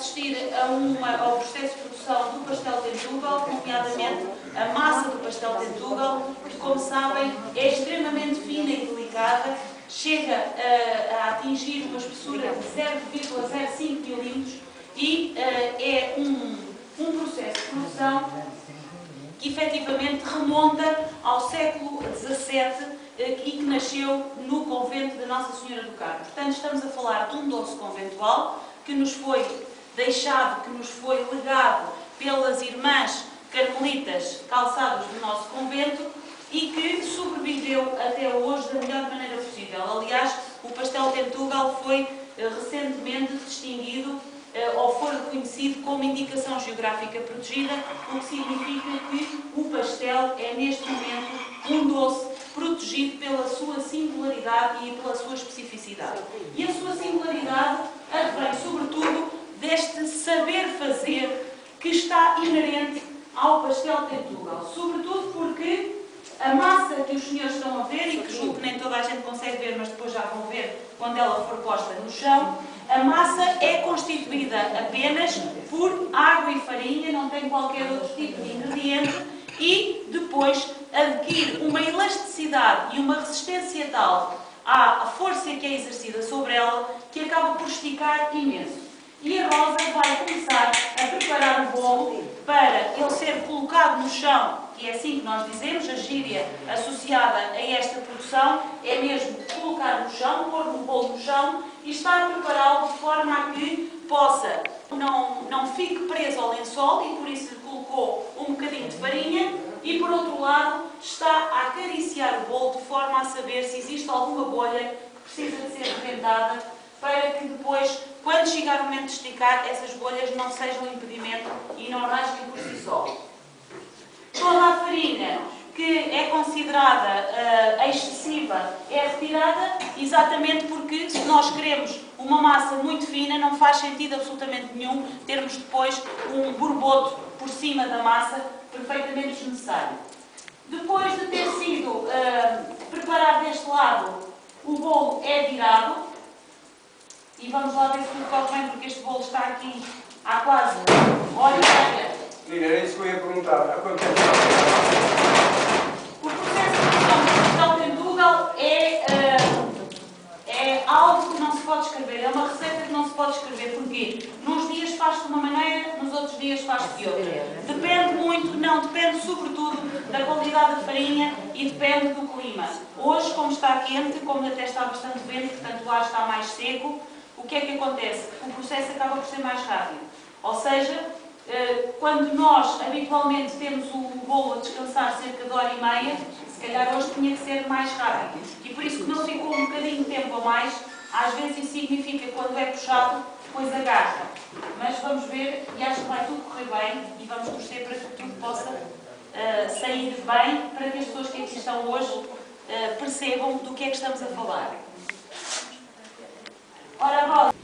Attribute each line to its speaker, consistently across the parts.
Speaker 1: assistir ao processo de produção do pastel Tentugal, nomeadamente a massa do pastel Tentugal, que, como sabem, é extremamente fina e delicada, chega a atingir uma espessura de 0,05 milímetros e é um processo de produção que efetivamente remonta ao século XVII e que nasceu no convento da Nossa Senhora do Carmo. Portanto, estamos a falar de um doce conventual que nos foi deixado, que nos foi legado pelas irmãs carmelitas calçadas do nosso convento e que sobreviveu até hoje da melhor maneira possível. Aliás, o pastel Tentugal foi recentemente distinguido ou for reconhecido como indicação geográfica protegida, o que significa que o pastel é neste momento um doce protegido pela sua singularidade e pela sua especificidade. E a sua singularidade advém sobretudo deste saber fazer que está inerente ao pastel Tentugal, sobretudo porque a massa que os senhores estão a ver, e que julgo que nem toda a gente consegue ver, mas depois já vão ver quando ela for posta no chão, a massa é constituída apenas por água e farinha, não tem qualquer outro tipo de ingrediente, e depois adquire uma elasticidade e uma resistência tal à força que é exercida sobre ela, que acaba por esticar imenso. E a Rosa vai começar a preparar o bolo para ele ser colocado no chão, e é assim que nós dizemos, a gíria associada a esta produção é mesmo colocar no chão, pôr o bolo no chão e estar a prepará-lo de forma a que possa, não fique preso ao lençol, e por isso lhe colocou um bocadinho de farinha, e por outro lado está a acariciar o bolo de forma a saber se existe alguma bolha que precisa de ser rebentada, para que depois, quando chegar o momento de esticar, essas bolhas não sejam um impedimento e não rasguem por si só. Toda a farinha que é considerada excessiva é retirada, exatamente porque, se nós queremos uma massa muito fina, não faz sentido absolutamente nenhum termos depois um borboto por cima da massa, perfeitamente desnecessário. Depois de ter sido preparado deste lado, o bolo é virado. E vamos lá ver se tudo corre bem, porque este bolo está aqui há quase hora e meia.
Speaker 2: Sim, era isso que eu ia perguntar. Há quanto tempo?
Speaker 1: O processo de produção do pastel Tentugal é algo que não se pode escrever. É uma receita que não se pode escrever. Porquê? Nos dias faz-se de uma maneira, nos outros dias faz-se de outra. Depende muito, depende sobretudo da qualidade da farinha e depende do clima. Hoje, como está quente, como até está bastante vento, portanto o ar está mais seco, o que é que acontece? O processo acaba por ser mais rápido. Ou seja, quando nós habitualmente temos o bolo a descansar cerca de hora e meia, se calhar hoje tinha que ser mais rápido. E por isso que não ficou um bocadinho de tempo a mais, às vezes isso significa, quando é puxado, depois agarra. Mas vamos ver, e acho que vai tudo correr bem, e vamos torcer para que tudo possa sair bem, para que as pessoas que aqui estão hoje percebam do que é que estamos a falar. Ora, Rosa,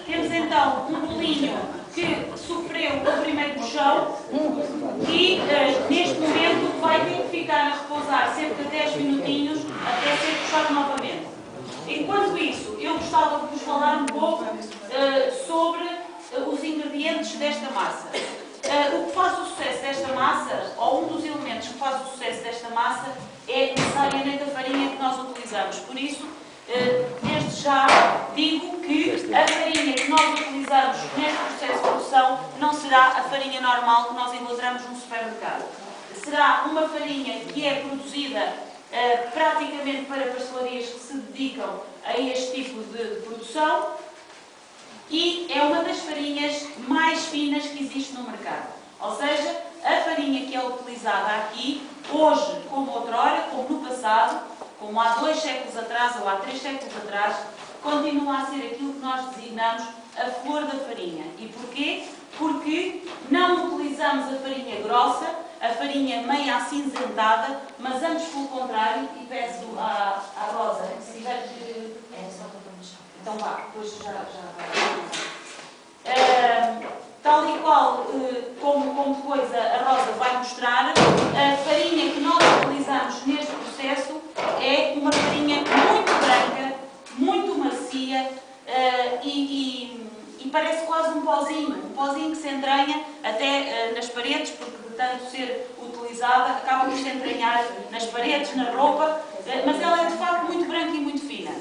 Speaker 1: temos então um bolinho que sofreu o primeiro puxão e neste momento vai ter que ficar a repousar cerca de 10 minutinhos até ser puxado novamente. Enquanto isso, eu gostava de vos falar um pouco sobre os ingredientes desta massa. O que faz o sucesso desta massa, ou um dos elementos que faz o sucesso desta massa, é necessariamente a farinha que nós utilizamos. Por isso, desde já digo que a farinha que nós utilizamos neste processo de produção não será a farinha normal que nós encontramos no supermercado. Será uma farinha que é produzida praticamente para pastelarias que se dedicam a este tipo de produção, e é uma das farinhas mais finas que existe no mercado. Ou seja, a farinha que é utilizada aqui, hoje como outrora, como no passado, como há 2 séculos atrás ou há 3 séculos atrás, continua a ser aquilo que nós designamos a flor da farinha. E porquê? Porque não utilizamos a farinha grossa, a farinha meio acinzentada, mas antes pelo contrário, e peço à Rosa, se tiver que... Então vá, depois já tal e qual como depois a Rosa vai mostrar, a farinha que nós utilizamos neste processo é uma farinha muito branca, muito e parece quase um pozinho que se entranha até nas paredes, porque de tanto ser utilizada acaba por se entranhar nas paredes, na roupa, mas ela é de facto muito branca e muito fina.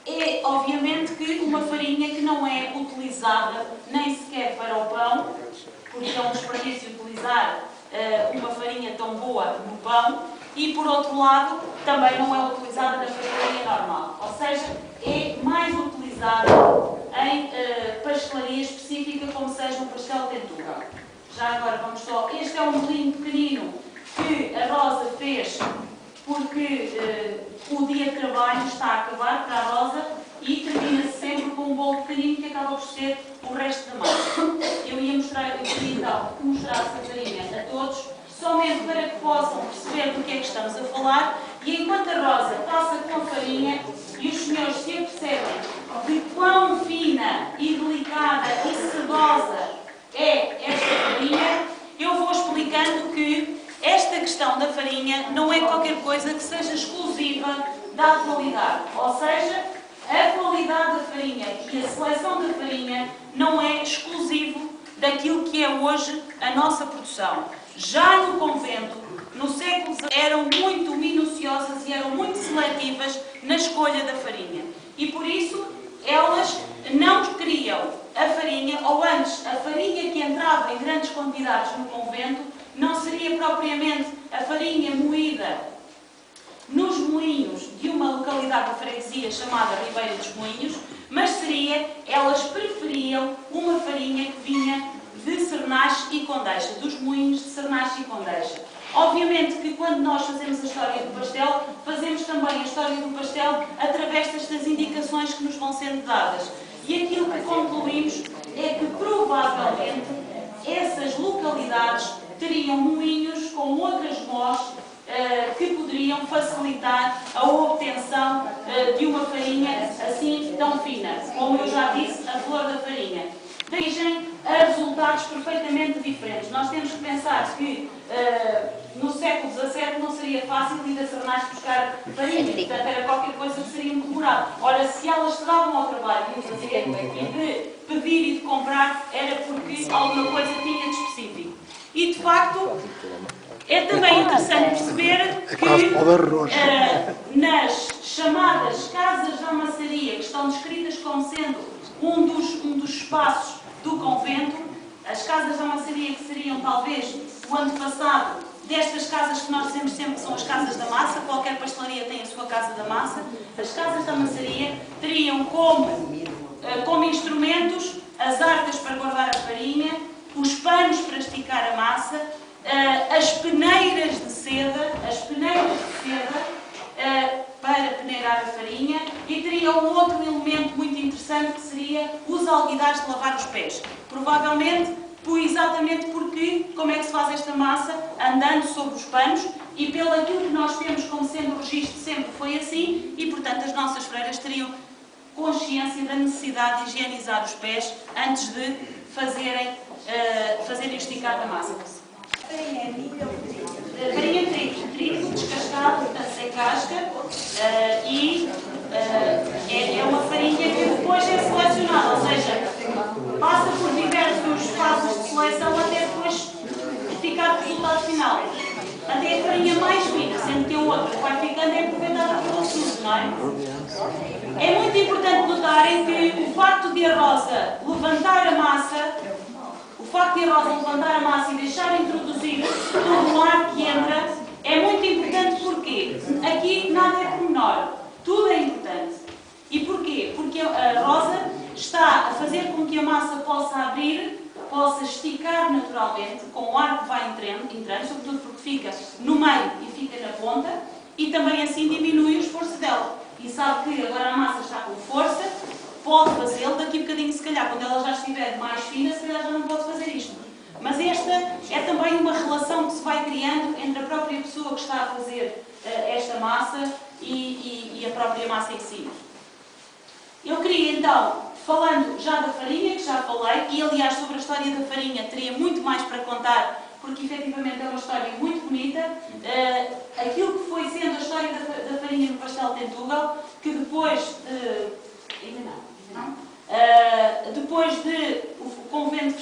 Speaker 1: É obviamente que uma farinha que não é utilizada nem sequer para o pão, porque é um desperdício utilizar uma farinha tão boa no pão, e por outro lado também não é utilizada na pastelaria normal, ou seja, é mais utilizada em pastelaria específica, como seja o pastel de Tugal. Já agora vamos só, este é um molinho pequenino que a Rosa fez porque o dia de trabalho está a acabar para a Rosa e termina-se sempre com um bolo pequenino que acaba por ser o resto da massa. Eu queria então mostrar essa farinha a todos, somente para que possam perceber do que é que estamos a falar, e enquanto a Rosa passa com a farinha e os senhores se apercebem de quão fina e delicada e sedosa é esta farinha, eu vou explicando que esta questão da farinha não é qualquer coisa que seja exclusiva da qualidade, ou seja, a qualidade da farinha e a seleção da farinha não é exclusivo daquilo que é hoje a nossa produção. Já no convento, no século XIX, eram muito minuciosas e eram muito seletivas na escolha da farinha. E por isso, elas não queriam a farinha, ou antes, a farinha que entrava em grandes quantidades no convento, não seria propriamente a farinha moída nos moinhos de uma localidade da freguesia chamada Ribeira dos Moinhos, mas elas preferiam uma farinha que vinha de Cernache e Condeixa, dos moinhos de Cernache e Condeixa. Obviamente que quando nós fazemos a história do pastel, fazemos também a história do pastel através destas indicações que nos vão sendo dadas. E aquilo que concluímos é que provavelmente essas localidades teriam moinhos com outras mós que poderiam facilitar a obtenção de uma farinha assim tão fina. Como eu já disse, a flor da farinha. De origem a resultados perfeitamente diferentes. Nós temos que pensar que no século XVII não seria fácil ir a Cernache buscar farinha, portanto era qualquer coisa que seria muito demorado. Ora, se elas se davam ao trabalho de fazer e de pedir e de comprar, era porque alguma coisa tinha de específico. E de facto, é também interessante perceber que nas chamadas casas da maçaria, que estão descritas como sendo um dos espaços do convento, as casas da maçaria que seriam talvez o antepassado destas casas que nós dizemos sempre que são as casas da massa, qualquer pastelaria tem a sua casa da massa, as casas da maçaria teriam como instrumentos as arcas para guardar a farinha, os panos para esticar a massa, as peneiras de seda, para peneirar a farinha, e teria um outro elemento muito interessante que seria os alguidares de lavar os pés. Provavelmente, exatamente porque, como é que se faz esta massa? Andando sobre os panos, e pelo aquilo que nós temos como sendo o registro sempre foi assim, e portanto as nossas freiras teriam consciência da necessidade de higienizar os pés antes de fazerem esticar a massa. Farinha de trigo descascado, portanto sem casca, e é uma farinha que depois é selecionada, ou seja, passa por diversas fases de seleção até depois ficar o resultado final. Até a farinha mais fina, sendo que a outra que vai ficando é aproveitada pelo sumo, não é? É muito importante notarem que o facto de a Rosa levantar a massa, e deixar introduzir todo o ar que entra, é muito importante porque aqui nada é pormenor, tudo é importante. E porquê? Porque a Rosa está a fazer com que a massa possa abrir, possa esticar naturalmente, com o ar que vai entrando, sobretudo porque fica no meio e fica na ponta, e também assim diminui o esforço dela. E sabe que agora a massa está com força, pode fazê-lo, daqui a bocadinho se calhar, quando ela já estiver mais fina, se calhar já não pode fazer isto. Mas esta é também uma relação que se vai criando entre a própria pessoa que está a fazer esta massa e a própria massa em si. Eu queria então, falando já da farinha, que já falei, e aliás sobre a história da farinha teria muito mais para contar, porque efetivamente é uma história muito bonita, aquilo que foi sendo a história da farinha no pastel de Tugal, que depois... ainda não.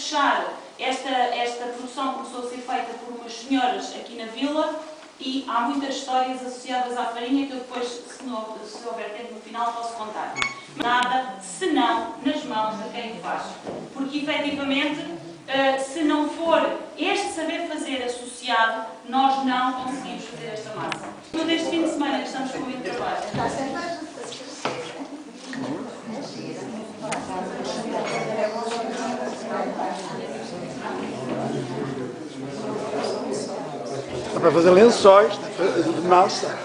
Speaker 1: fechar, esta produção começou a ser feita por umas senhoras aqui na vila e há muitas histórias associadas à farinha que eu depois, se houver tempo no final, posso contar. Nada senão nas mãos de quem o faz. Porque, efetivamente, se não for este saber fazer associado, nós não conseguimos fazer esta massa. Todo este fim de semana que estamos com muito trabalho.
Speaker 3: Dá para fazer lençóis de massa.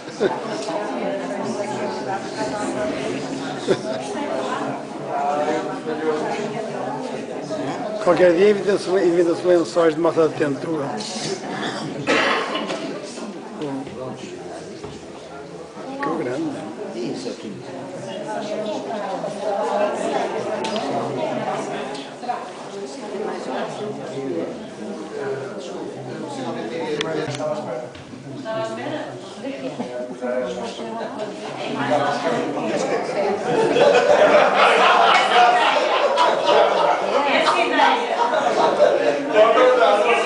Speaker 3: Qualquer dia inventa-se lençóis de massa de tentura. Que grande. Isso aqui.
Speaker 1: Estava à espera? Essa ideia.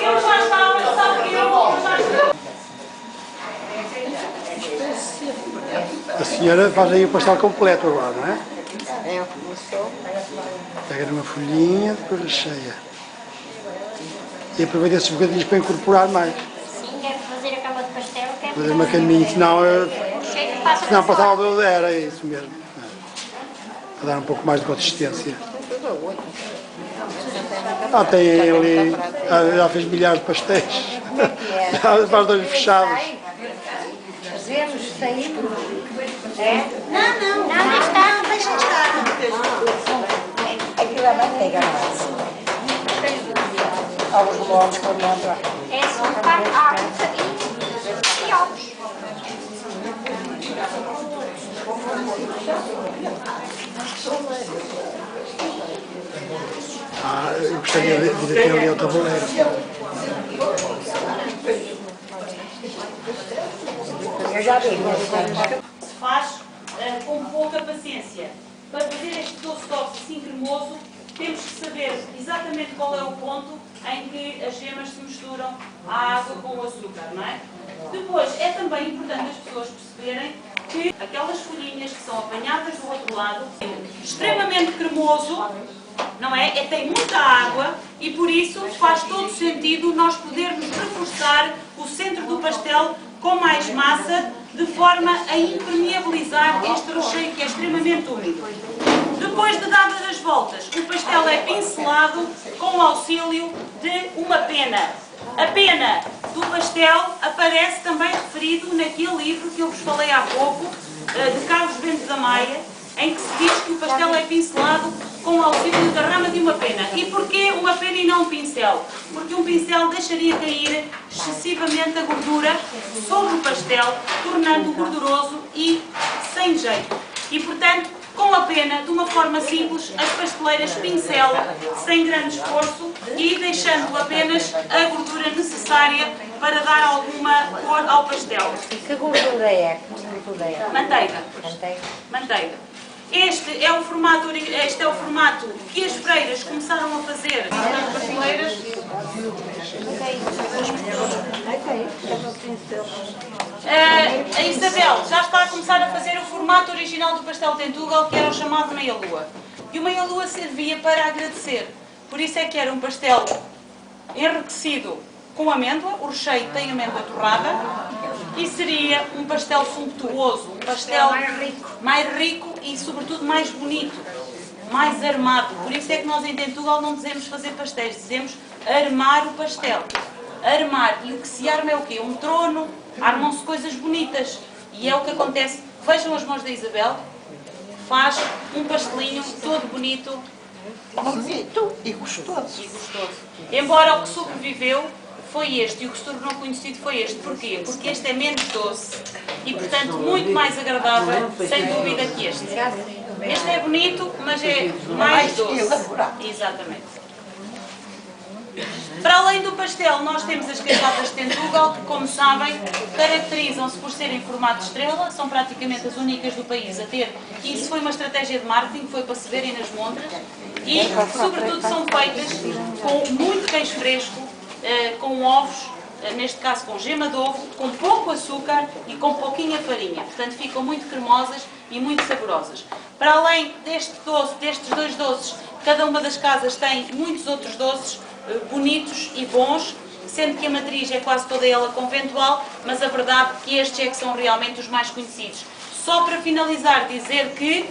Speaker 1: Eu já estava, sabe que eu já estava.
Speaker 3: A senhora faz aí o pastel completo agora, não é?
Speaker 4: É, começou.
Speaker 3: Pega numa folhinha, depois recheia. E aproveita esses bocadinhos para incorporar mais.
Speaker 4: Sim, quero fazer a cama de pastel.
Speaker 3: Fazer uma caminha, senão passava do era isso mesmo. Para dar um pouco mais de consistência. Tem ali, já fez milhares de pastéis. Já faz dois fechados.
Speaker 4: Fazemos, saímos. É? Não, deixa estar. Aquilo é manteiga, não é? Ovos moldes com amêndoa. É açúcar, água, farinha e ovos.
Speaker 3: Eu gostaria de ter ali o tabuleiro.
Speaker 4: Eu já vi.
Speaker 1: Se faz com pouca paciência. Para fazer este doce assim cremoso, temos que saber exatamente qual é o ponto em que as gemas se misturam à água com o açúcar, não é? Depois, é também importante as pessoas perceberem que aquelas folhinhas que são apanhadas do outro lado, extremamente cremoso, não é? Tem muita água e por isso faz todo sentido nós podermos reforçar o centro do pastel com mais massa, de forma a impermeabilizar este recheio que é extremamente úmido. Depois de dadas as voltas, o pastel é pincelado com o auxílio de uma pena. A pena do pastel aparece também referido naquele livro que eu vos falei há pouco, de Carlos Bento da Maia, em que se diz que o pastel é pincelado com o auxílio da rama de uma pena. E porquê uma pena e não um pincel? Porque um pincel deixaria cair excessivamente a gordura sobre o pastel, tornando-o gorduroso e sem jeito. E, portanto, com a pena, de uma forma simples, as pasteleiras pincelam, sem grande esforço e deixando apenas a gordura necessária para dar alguma cor ao pastel.
Speaker 4: Que gordura é?
Speaker 1: Manteiga.
Speaker 4: Manteiga.
Speaker 1: Manteiga. Este é o formato que as freiras começaram a fazer nas pasteleiras. A Isabel já está a começar a fazer o formato original do pastel Tentugal, que era o chamado meia-lua. E o meia-lua servia para agradecer. Por isso é que era um pastel enriquecido com amêndoa, o recheio tem amêndoa torrada, e seria um pastel sumptuoso, um pastel mais rico e, sobretudo, mais bonito, mais armado. Por isso é que nós em Tentugal não dizemos fazer pastéis, dizemos armar o pastel. Armar. E o que se arma é o quê? Um trono, armam-se coisas bonitas. E é o que acontece. Vejam as mãos da Isabel, faz um pastelinho todo bonito.
Speaker 5: Bonito e gostoso.
Speaker 1: Embora o que sobreviveu foi este, e o que se tornou conhecido foi este. Porquê? Porque este é menos doce e, portanto, muito mais agradável, sem dúvida, que este. Este é bonito, mas é mais doce. Exatamente. Para além do pastel, nós temos as queijadas de Tentugal, que, como sabem, caracterizam-se por serem formato de estrela, são praticamente as únicas do país a ter. Isso foi uma estratégia de marketing, foi para se verem nas montras. E, sobretudo, são feitas com muito queijo fresco, com ovos, neste caso com gema de ovo, com pouco açúcar e com pouquinha farinha. Portanto, ficam muito cremosas e muito saborosas. Para além destes dois doces, cada uma das casas tem muitos outros doces bonitos e bons, sendo que a matriz é quase toda ela conventual, mas a verdade é que estes é que são realmente os mais conhecidos. Só para finalizar, dizer que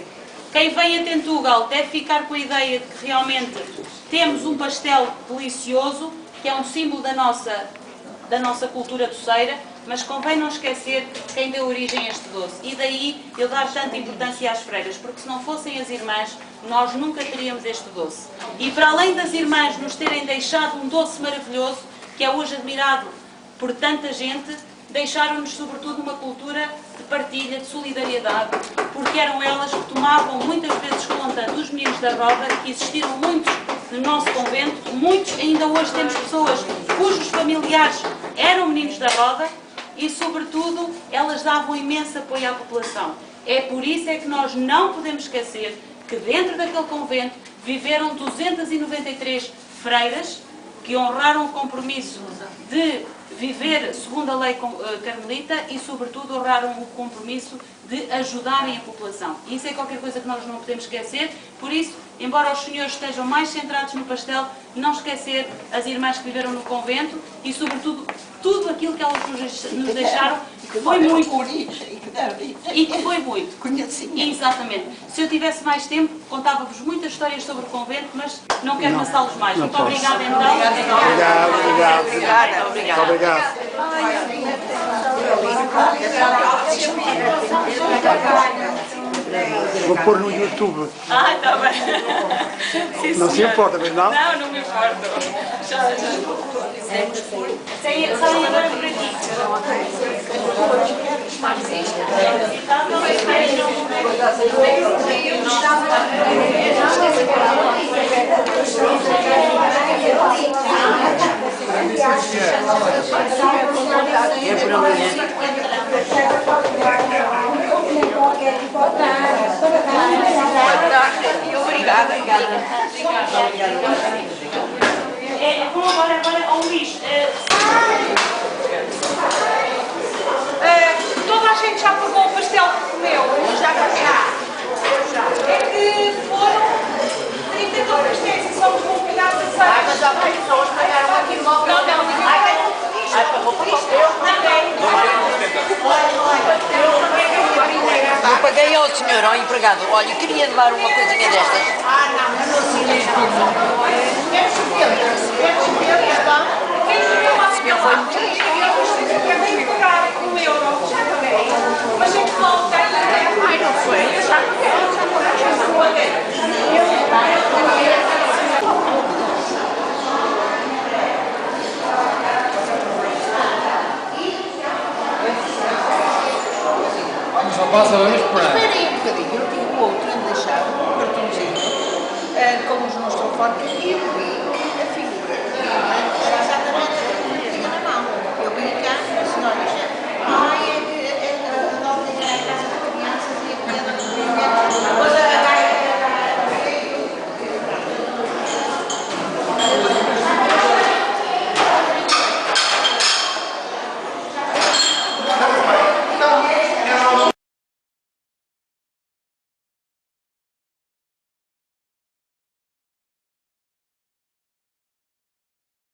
Speaker 1: quem vem a Tentugal deve ficar com a ideia de que realmente temos um pastel delicioso, que é um símbolo da nossa cultura doceira, mas convém não esquecer quem deu origem a este doce. E daí eu dar tanta importância às freiras, porque se não fossem as irmãs, nós nunca teríamos este doce. E para além das irmãs nos terem deixado um doce maravilhoso, que é hoje admirado por tanta gente, deixaram-nos sobretudo uma cultura de partilha, de solidariedade, porque eram elas que tomavam muitas vezes conta dos meninos da roda, que existiram muitos no nosso convento, muitos, ainda hoje temos pessoas cujos familiares eram meninos da roda e, sobretudo, elas davam imenso apoio à população. É por isso é que nós não podemos esquecer que dentro daquele convento viveram 293 freiras que honraram o compromisso de viver segundo a lei carmelita e, sobretudo, honraram o compromisso de ajudarem a população. Isso é qualquer coisa que nós não podemos esquecer, por isso, embora os senhores estejam mais centrados no pastel, não esquecer as irmãs que viveram no convento e, sobretudo, tudo aquilo que elas nos deixaram, que foi muito. E que foi muito.
Speaker 5: Conhecimento.
Speaker 1: Exatamente. Se eu tivesse mais tempo, contava-vos muitas histórias sobre o convento, mas não quero amassá-los mais. Muito obrigada, então.
Speaker 3: Obrigado. Vou pôr no YouTube.
Speaker 1: Está bem. Sim,
Speaker 3: Não se importa, mas não?
Speaker 1: Não me importo. Já. Saem agora por aqui.
Speaker 5: Obrigada.
Speaker 1: Vamos agora ao Luís. Toda a gente já provou o pastel que comeu? Já. É que foram 32 pastéis e somos convidados a sair.
Speaker 5: Mas há mais pessoas que ganharam aqui no móvel. Eu paguei ao senhor, ao empregado, olha, eu queria levar uma coisinha destas.
Speaker 1: Quem foi muito bem pagar €1, já paguei. Mas é que volta. Ai, não foi. Já paguei.
Speaker 2: Só passa a esperar.
Speaker 5: Esperem um bocadinho, eu tinha o outro e deixado um cartãozinho com os nossos telefones e eu vi a figura.